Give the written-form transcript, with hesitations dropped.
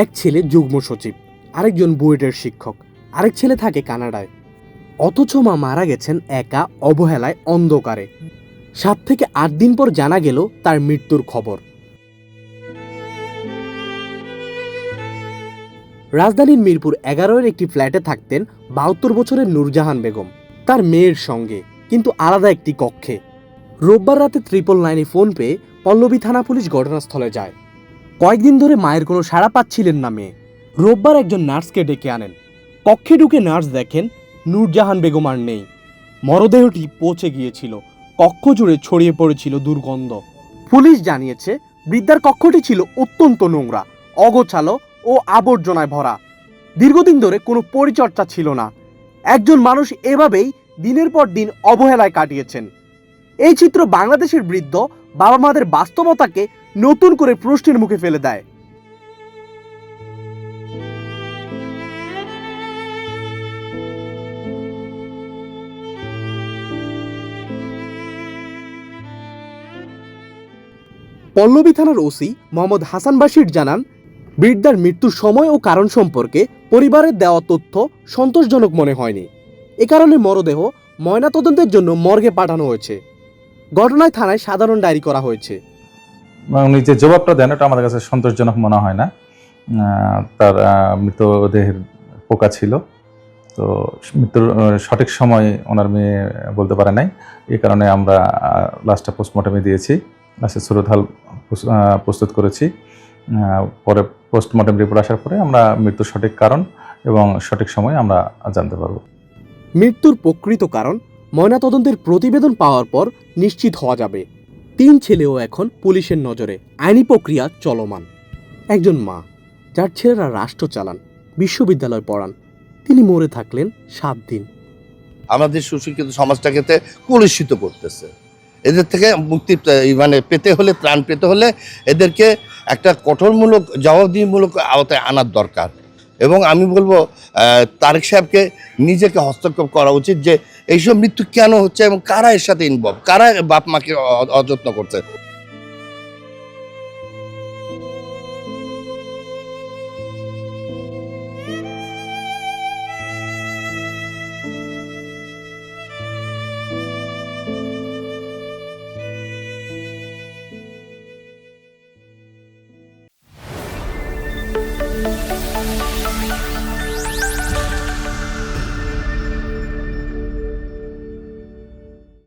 এক ছেলে যুগ্ম সচিব, আরেকজন বুয়েটের শিক্ষক, আরেক ছেলে থাকে কানাডায়। অথচ মা মারা গেছেন একা, অবহেলায়, অন্ধকারে। 7 থেকে 8 দিন পর জানা গেল তার মৃত্যুর খবর। রাজধানীর মিরপুর 11-এর একটি ফ্ল্যাটে থাকতেন 72 বছরের নূরজাহান বেগম, তার মেয়ের সঙ্গে, কিন্তু আলাদা একটি কক্ষে। রোববার রাতে 999-এ ফোন পেয়ে পল্লবী থানা পুলিশ ঘটনাস্থলে যায়। কয়েকদিন ধরে মায়ের কোনো সাড়া পাচ্ছিলেন না মেয়ে। রোববার একজন নার্সকে ডেকে আনেন। কক্ষে ঢুকে নার্স দেখেন নূরজাহান বেগম আর নেই। মরদেহটি পচে গিয়েছিল, কক্ষ জুড়ে ছড়িয়ে পড়েছিল দুর্গন্ধ। পুলিশ জানিয়েছে বৃদ্ধার কক্ষটি ছিল অত্যন্ত নোংরা, অগোছালো ও আবর্জনায় ভরা। দীর্ঘদিন ধরে কোনো পরিচর্যা ছিল না। একজন মানুষ এভাবেই দিনের পর দিন অবহেলায় কাটিয়েছেন। এই চিত্র বাংলাদেশের বৃদ্ধ বাবা মাদের বাস্তবতাকে নতুন করে প্রশ্নের মুখে ফেলে দেয়। পল্লবী থানার ওসি মোহাম্মদ হাসান বাশির জানান, বৃদ্ধার মৃত্যুর সময় ও কারণ সম্পর্কে পরিবারের দেওয়া তথ্য সন্তোষজনক মনে হয়নি। এ কারণে মরদেহ ময়নাতদন্তের জন্য মর্গে পাঠানো হয়েছে। ঘটনায় থানায় সাধারণ ডায়েরি করা হয়েছে। উনি যে জবাবটা দেন ওটা আমাদের কাছে সন্তোষজনক মনে হয় না। তার মৃতদেহের পোকা ছিল, তো মৃত্যুর সঠিক সময় ওনার মেয়ে বলতে পারে নাই। এই কারণে আমরা লাস্টটা পোস্টমর্টমে দিয়েছি, লাস্টে সুরতহাল প্রস্তুত করেছি। পরে পোস্টমর্টম রিপোর্ট আসার পরে আমরা মৃত্যুর সঠিক কারণ এবং সঠিক সময় আমরা জানতে পারবো। মৃত্যুর প্রকৃত কারণ ময়নাতদন্তের প্রতিবেদন পাওয়ার পর নিশ্চিত হওয়া যাবে। 3 ছেলেও এখন পুলিশের নজরে, আইনি প্রক্রিয়া চলমান। একজন মা, যার ছেলেরা রাষ্ট্র চালান, বিশ্ববিদ্যালয় পড়ান, তিনি মরে থাকলেন 7 দিন। আমাদের সুশিক্ষিত সমাজটাকে কলুষিত করতেছে। এদের থেকে মুক্তি পেতে হলে, ত্রাণ পেতে হলে এদেরকে একটা কঠোরমূলক, জবাবদিহিমূলক আওতায় আনার দরকার। এবং আমি বলবো তারেক সাহেবকে নিজেকে হস্তক্ষেপ করা উচিত যে এইসব মৃত্যু কেন হচ্ছে এবং কারা এর সাথে ইনভলভ, কারা বাপ মাকে অযত্ন করছে।